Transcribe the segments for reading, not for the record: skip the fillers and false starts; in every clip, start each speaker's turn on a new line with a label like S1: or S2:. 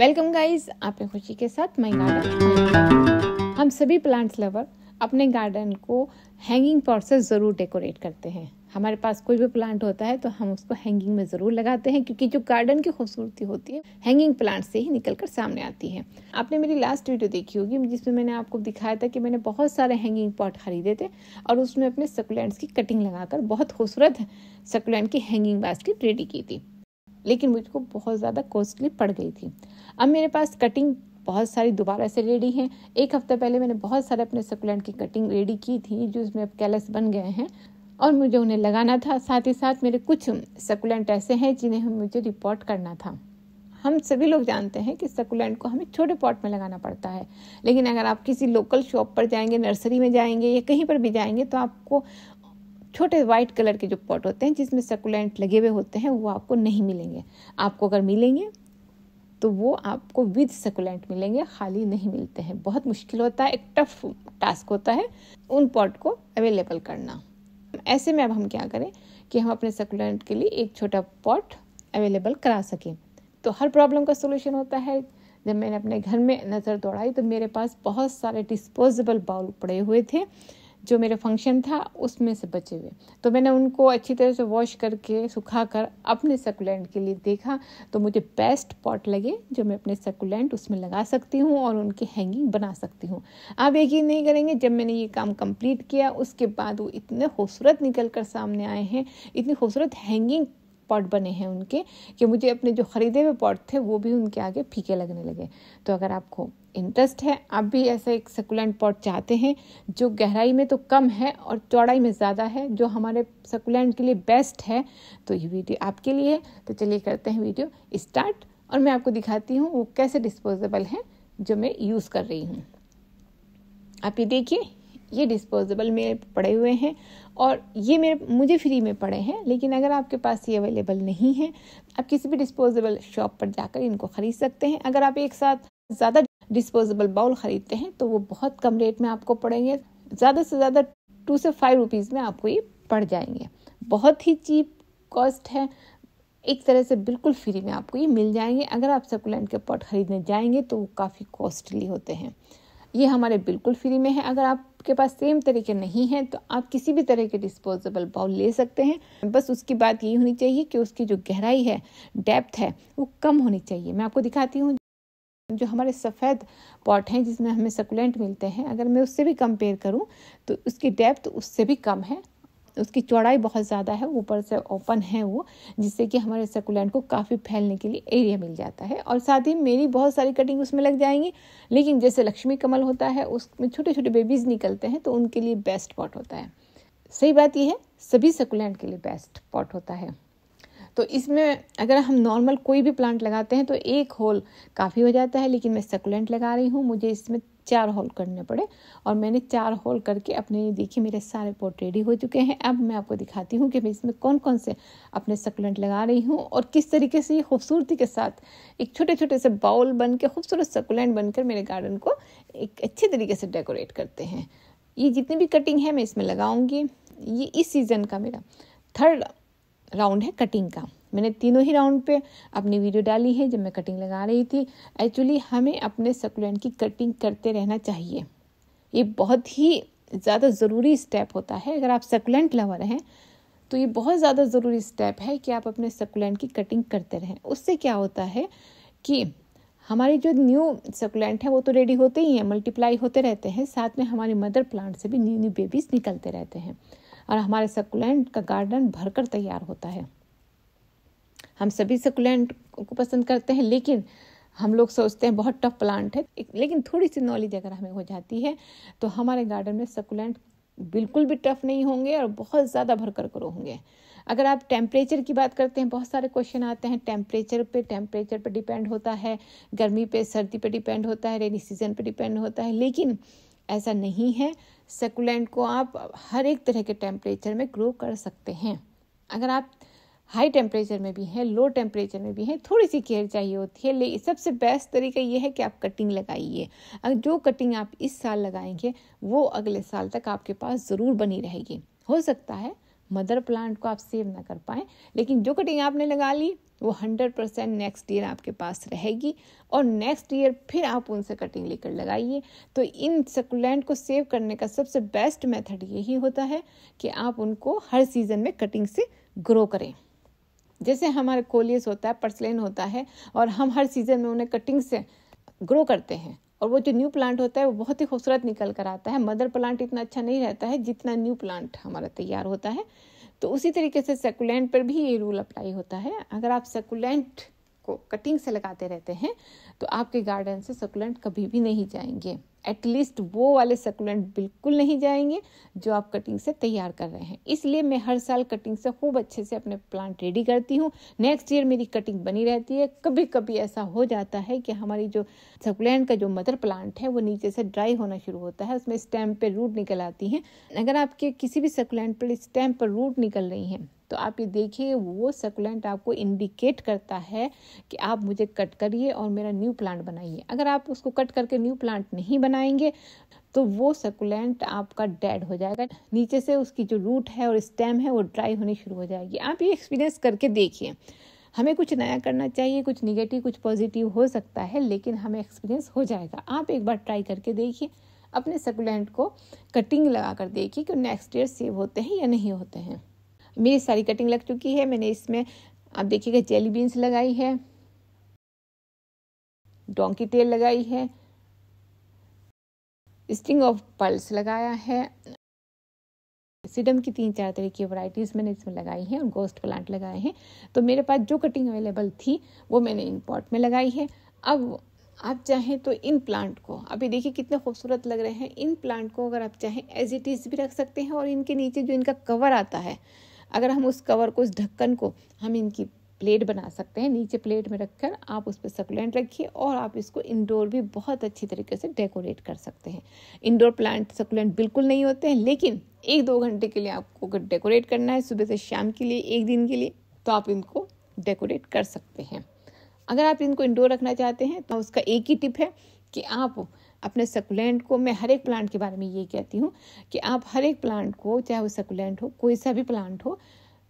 S1: Welcome guys, आपने खुशी के साथ माय गार्डन। हम सभी प्लांट्स लवर अपने गार्डन को हैंगिंग पॉट से ज़रूर डेकोरेट करते हैं। हमारे पास कोई भी प्लांट होता है तो हम उसको हैंगिंग में ज़रूर लगाते हैं, क्योंकि जो गार्डन की खूबसूरती होती है हैंगिंग प्लांट से ही निकल कर सामने आती है। आपने मेरी लास्ट वीडियो देखी होगी जिसमें मैंने आपको दिखाया था कि मैंने बहुत सारे हैंगिंग पॉट खरीदे थे और उसमें अपने सकुलेंट्स की कटिंग लगाकर बहुत खूबसूरत सकुलेंट की हैंगिंग बास्केट रेडी की थी, लेकिन मुझको बहुत ज़्यादा कॉस्टली पड़ गई थी। अब मेरे पास कटिंग बहुत सारी दोबारा से रेडी हैं। एक हफ्ते पहले मैंने बहुत सारे अपने सकुलेंट की कटिंग रेडी की थी जो इसमें अब कैलस बन गए हैं और मुझे उन्हें लगाना था। साथ ही साथ मेरे कुछ सकुलेंट ऐसे हैं जिन्हें मुझे रिपोर्ट करना था। हम सभी लोग जानते हैं कि सकुलेंट को हमें छोटे पॉट में लगाना पड़ता है, लेकिन अगर आप किसी लोकल शॉप पर जाएंगे, नर्सरी में जाएंगे या कहीं पर भी जाएंगे तो आपको छोटे वाइट कलर के जो पॉट होते हैं जिसमें सकुलेंट लगे हुए होते हैं वो आपको नहीं मिलेंगे। आपको अगर मिलेंगे तो वो आपको विद सकुलेंट मिलेंगे, खाली नहीं मिलते हैं। बहुत मुश्किल होता है, एक टफ टास्क होता है उन पॉट को अवेलेबल करना। ऐसे में अब हम क्या करें कि हम अपने सकुलेंट के लिए एक छोटा पॉट अवेलेबल करा सकें। तो हर प्रॉब्लम का सोल्यूशन होता है। जब मैंने अपने घर में नज़र दौड़ाई तो मेरे पास बहुत सारे डिस्पोजेबल बाउल पड़े हुए थे जो मेरा फंक्शन था उसमें से बचे हुए। तो मैंने उनको अच्छी तरह से वॉश करके सुखाकर अपने सकुलेंट के लिए देखा तो मुझे बेस्ट पॉट लगे जो मैं अपने सकुलेंट उसमें लगा सकती हूँ और उनकी हैंगिंग बना सकती हूँ। आप यकीन नहीं करेंगे, जब मैंने ये काम कंप्लीट किया उसके बाद वो इतने खूबसूरत निकल कर सामने आए हैं, इतनी खूबसूरत हैंगिंग पॉट बने हैं उनके कि मुझे अपने जो खरीदे हुए पॉट थे वो भी उनके आगे फीके लगने लगे। तो अगर आपको इंटरेस्ट है, आप भी ऐसा एक सकुलेंट पॉट चाहते हैं जो गहराई में तो कम है और चौड़ाई में ज़्यादा है, जो हमारे सकुलेंट के लिए बेस्ट है, तो ये वीडियो आपके लिए है। तो चलिए करते हैं वीडियो स्टार्ट और मैं आपको दिखाती हूँ वो कैसे डिस्पोजेबल हैं जो मैं यूज़ कर रही हूँ। आप ये देखिए, ये डिस्पोजेबल मेरे पड़े हुए हैं और ये मुझे फ्री में पड़े हैं, लेकिन अगर आपके पास ये अवेलेबल नहीं है आप किसी भी डिस्पोजेबल शॉप पर जाकर इनको खरीद सकते हैं। अगर आप एक साथ ज़्यादा डिस्पोजेबल बाउल खरीदते हैं तो वो बहुत कम रेट में आपको पड़ेंगे, ज़्यादा से ज़्यादा 2 से 5 रुपीज़ में आपको ये पड़ जाएंगे। बहुत ही चीप कॉस्ट है, एक तरह से बिल्कुल फ्री में आपको ये मिल जाएंगे। अगर आप सकुलेंट के पॉट खरीदने जाएंगे तो वो काफ़ी कॉस्टली होते हैं। ये हमारे बिल्कुल फ्री में है। अगर आपके पास सेम तरीके नहीं है तो आप किसी भी तरह के डिस्पोजेबल बाउल ले सकते हैं। बस उसकी बात ये होनी चाहिए कि उसकी जो गहराई है, डेप्थ है, वो कम होनी चाहिए। मैं आपको दिखाती हूँ जो हमारे सफ़ेद पॉट हैं जिसमें हमें सकुलेंट मिलते हैं, अगर मैं उससे भी कंपेयर करूँ तो उसकी डेप्थ उससे भी कम है, उसकी चौड़ाई बहुत ज़्यादा है, ऊपर से ओपन है वो, जिससे कि हमारे सकुलेंट को काफ़ी फैलने के लिए एरिया मिल जाता है और साथ ही मेरी बहुत सारी कटिंग उसमें लग जाएंगी। लेकिन जैसे लक्ष्मी कमल होता है उसमें छोटे छोटे बेबीज़ निकलते हैं तो उनके लिए बेस्ट पॉट होता है। सही बात यह है, सभी सकुलेंट के लिए बेस्ट पॉट होता है। तो इसमें अगर हम नॉर्मल कोई भी प्लांट लगाते हैं तो एक होल काफ़ी हो जाता है, लेकिन मैं सकुलेंट लगा रही हूँ, मुझे इसमें 4 होल करने पड़े और मैंने 4 होल करके अपने देखिए मेरे सारे पॉट रेडी हो चुके हैं। अब मैं आपको दिखाती हूँ कि मैं इसमें कौन कौन से अपने सकुलेंट लगा रही हूँ और किस तरीके से ये खूबसूरती के साथ एक छोटे छोटे से बाउल बन के खूबसूरत सकुलेंट बनकर मेरे गार्डन को एक अच्छे तरीके से डेकोरेट करते हैं। ये जितनी भी कटिंग है मैं इसमें लगाऊंगी। ये इस सीज़न का मेरा 3rd राउंड है कटिंग का। मैंने तीनों ही राउंड पे अपनी वीडियो डाली है जब मैं कटिंग लगा रही थी। एक्चुअली हमें अपने सकुलेंट की कटिंग करते रहना चाहिए, ये बहुत ही ज़्यादा ज़रूरी स्टेप होता है। अगर आप सकुलेंट लवर हैं तो ये बहुत ज़्यादा ज़रूरी स्टेप है कि आप अपने सकुलेंट की कटिंग करते रहें। उससे क्या होता है कि हमारी जो न्यू सकुलेंट है वो तो रेडी होते ही हैं, मल्टीप्लाई होते रहते हैं, साथ में हमारी मदर प्लांट से भी न्यू न्यू बेबीज निकलते रहते हैं और हमारे सकुलेंट का गार्डन भरकर तैयार होता है। हम सभी सकुलेंट को पसंद करते हैं, लेकिन हम लोग सोचते हैं बहुत टफ प्लांट है, लेकिन थोड़ी सी नॉलेज अगर हमें हो जाती है तो हमारे गार्डन में सकुलेंट बिल्कुल भी टफ नहीं होंगे और बहुत ज़्यादा भरकर ग्रो होंगे। अगर आप टेम्परेचर की बात करते हैं, बहुत सारे क्वेश्चन आते हैं टेम्परेचर पे डिपेंड होता है, गर्मी पे सर्दी पे डिपेंड होता है, रेनी सीजन पे डिपेंड होता है, लेकिन ऐसा नहीं है। सकुलेंट को आप हर एक तरह के टेम्परेचर में ग्रो कर सकते हैं। अगर आप हाई टेम्परेचर में भी हैं, लो टेम्परेचर में भी हैं, थोड़ी सी केयर चाहिए होती है, लेकिन सबसे बेस्ट तरीका ये है कि आप कटिंग लगाइए। अगर जो कटिंग आप इस साल लगाएंगे वो अगले साल तक आपके पास ज़रूर बनी रहेगी। हो सकता है मदर प्लांट को आप सेव ना कर पाएँ, लेकिन जो कटिंग आपने लगा ली वो 100% नेक्स्ट ईयर आपके पास रहेगी और नेक्स्ट ईयर फिर आप उनसे कटिंग लेकर लगाइए। तो इन सकुलेंट को सेव करने का सबसे बेस्ट मेथड यही होता है कि आप उनको हर सीज़न में कटिंग से ग्रो करें। जैसे हमारे कोलियस होता है, पर्सलेन होता है, और हम हर सीज़न में उन्हें कटिंग से ग्रो करते हैं और वो जो न्यू प्लांट होता है वो बहुत ही खूबसूरत निकल कर आता है। मदर प्लांट इतना अच्छा नहीं रहता है जितना न्यू प्लांट हमारा तैयार होता है। तो उसी तरीके से सकुलेंट पर भी ये रूल अप्लाई होता है। अगर आप सकुलेंट को कटिंग से लगाते रहते हैं तो आपके गार्डन से सकुलेंट कभी भी नहीं जाएंगे। एटलीस्ट वो वाले सकुलेंट बिल्कुल नहीं जाएंगे जो आप कटिंग से तैयार कर रहे हैं। इसलिए मैं हर साल कटिंग से खूब अच्छे से अपने प्लांट रेडी करती हूँ। नेक्स्ट ईयर मेरी कटिंग बनी रहती है। कभी कभी ऐसा हो जाता है कि हमारी जो सकुलेंट का जो मदर प्लांट है वो नीचे से ड्राई होना शुरू होता है, उसमें स्टेम पे रूट निकल आती हैं। अगर आपके किसी भी सकुलेंट पर स्टेम पर रूट निकल रही हैं तो आप ये देखिए, वो सकुलेंट आपको इंडिकेट करता है कि आप मुझे कट करिए और मेरा न्यू प्लांट बनाइए। अगर आप उसको कट करके न्यू प्लांट नहीं बनाएंगे तो वो सकुलेंट आपका डेड हो जाएगा। नीचे से उसकी जो रूट है और स्टेम है वो ड्राई होनी शुरू हो जाएगी। आप ये एक्सपीरियंस करके देखिए। हमें कुछ नया करना चाहिए, कुछ निगेटिव कुछ पॉजिटिव हो सकता है, लेकिन हमें एक्सपीरियंस हो जाएगा। आप एक बार ट्राई करके देखिए, अपने सकुलेंट को कटिंग लगा कर देखिए कि नेक्स्ट ईयर सेव होते हैं या नहीं होते हैं। मेरी सारी कटिंग लग चुकी है। मैंने इसमें आप देखिएगा जेली बीन्स लगाई है, डोंकी टेल लगाई है, स्ट्रिंग ऑफ पर्ल्स लगाया है, सिडम की 3-4 तरह की वैरायटीज मैंने इसमें लगाई हैं और गोस्ट प्लांट लगाए हैं। तो मेरे पास जो कटिंग अवेलेबल थी वो मैंने इन पॉट में लगाई है। अब आप चाहें तो इन प्लांट को, अभी देखिए कितने खूबसूरत लग रहे हैं। इन प्लांट को अगर आप चाहें एज इट इज भी रख सकते हैं और इनके नीचे जो इनका कवर आता है, अगर हम उस कवर को, उस ढक्कन को हम इनकी प्लेट बना सकते हैं। नीचे प्लेट में रखकर आप उस पर सकुलेंट रखिए और आप इसको इंडोर भी बहुत अच्छी तरीके से डेकोरेट कर सकते हैं। इंडोर प्लांट सकुलेंट बिल्कुल नहीं होते हैं, लेकिन 1-2 घंटे के लिए आपको अगर डेकोरेट करना है, सुबह से शाम के लिए, एक दिन के लिए, तो आप इनको डेकोरेट कर सकते हैं। अगर आप इनको इंडोर रखना चाहते हैं तो उसका एक ही टिप है कि आप अपने सकुलेंट को, मैं हर एक प्लांट के बारे में ये कहती हूँ कि आप हर एक प्लांट को, चाहे वो सकुलेंट हो, कोई सा भी प्लांट हो,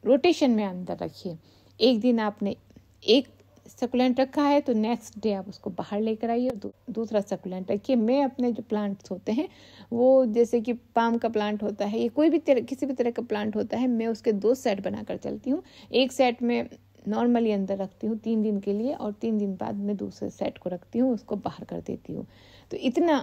S1: रोटेशन में अंदर रखिए। एक दिन आपने एक सकुलेंट रखा है तो नेक्स्ट डे आप उसको बाहर लेकर आइए और दूसरा सकुलेंट रखिए। मैं अपने जो प्लांट्स होते हैं वो, जैसे कि पाम का प्लांट होता है, ये कोई भी किसी भी तरह का प्लांट होता है, मैं उसके 2 सेट बनाकर चलती हूँ। एक सेट में नॉर्मली अंदर रखती हूँ 3 दिन के लिए और 3 दिन बाद मैं दूसरे सेट को रखती हूँ, उसको बाहर कर देती हूँ। तो इतना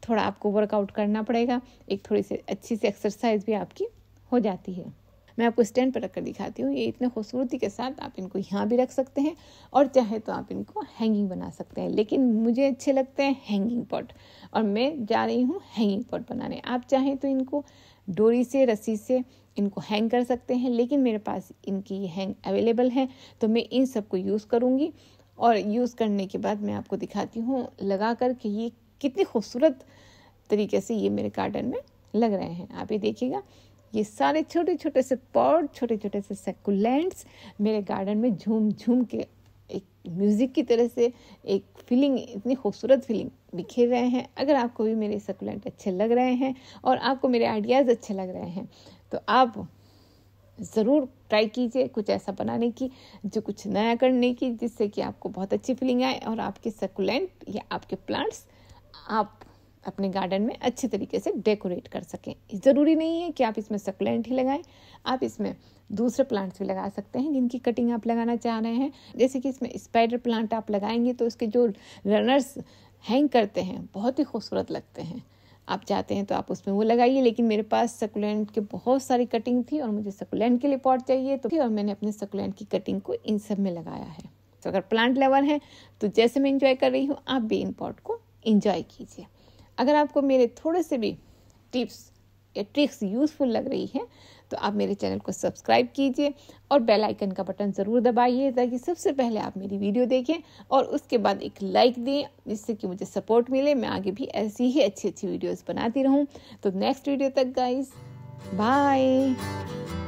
S1: थोड़ा आपको वर्कआउट करना पड़ेगा, एक थोड़ी सी अच्छी सी एक्सरसाइज भी आपकी हो जाती है। मैं आपको स्टैंड पर रखकर दिखाती हूँ। ये इतने खूबसूरती के साथ आप इनको यहाँ भी रख सकते हैं और चाहे तो आप इनको हैंगिंग बना सकते हैं, लेकिन मुझे अच्छे लगते हैं हैंगिंग पॉट और मैं जा रही हूँ हैंगिंग पॉट बनाने। आप चाहें तो इनको डोरी से, रस्सी से इनको हैंग कर सकते हैं, लेकिन मेरे पास इनकी हैंग अवेलेबल है तो मैं इन सब को यूज़ करूँगी और यूज़ करने के बाद मैं आपको दिखाती हूँ लगा कर कि ये कितनी खूबसूरत तरीके से ये मेरे गार्डन में लग रहे हैं। आप ये देखिएगा, ये सारे छोटे छोटे से पॉट, छोटे छोटे से सकुलेंट्स मेरे गार्डन में झूम झूम के एक म्यूज़िक की तरह से एक फीलिंग, इतनी खूबसूरत फीलिंग बिखेर रहे हैं। अगर आपको भी मेरे सकुलेंट अच्छे लग रहे हैं और आपको मेरे आइडियाज़ अच्छे लग रहे हैं तो आप ज़रूर ट्राई कीजिए कुछ ऐसा बनाने की, जो कुछ नया करने की, जिससे कि आपको बहुत अच्छी फीलिंग आए और आपके सकुलेंट या आपके प्लांट्स आप अपने गार्डन में अच्छे तरीके से डेकोरेट कर सकें। ज़रूरी नहीं है कि आप इसमें सकुलेंट ही लगाएं, आप इसमें दूसरे प्लांट्स भी लगा सकते हैं जिनकी कटिंग आप लगाना चाह रहे हैं। जैसे कि इसमें स्पाइडर प्लांट आप लगाएंगे तो उसके जो रनर्स हैंग करते हैं बहुत ही खूबसूरत लगते हैं। आप चाहते हैं तो आप उसमें वो लगाइए, लेकिन मेरे पास सकुलेंट के बहुत सारी कटिंग थी और मुझे सकुलेंट के लिए पॉट चाहिए तो और मैंने अपने सकुलेंट की कटिंग को इन सब में लगाया है। तो अगर प्लांट लवर हैं तो जैसे मैं इंजॉय कर रही हूँ आप भी इन पॉट को इंजॉय कीजिए। अगर आपको मेरे थोड़े से भी टिप्स या ट्रिक्स यूज़फुल लग रही है तो आप मेरे चैनल को सब्सक्राइब कीजिए और बेल आइकन का बटन ज़रूर दबाइए ताकि सबसे पहले आप मेरी वीडियो देखें और उसके बाद एक लाइक दें, जिससे कि मुझे सपोर्ट मिले, मैं आगे भी ऐसी ही अच्छी अच्छी वीडियोस बनाती रहूं। तो नेक्स्ट वीडियो तक गाइस, बाय।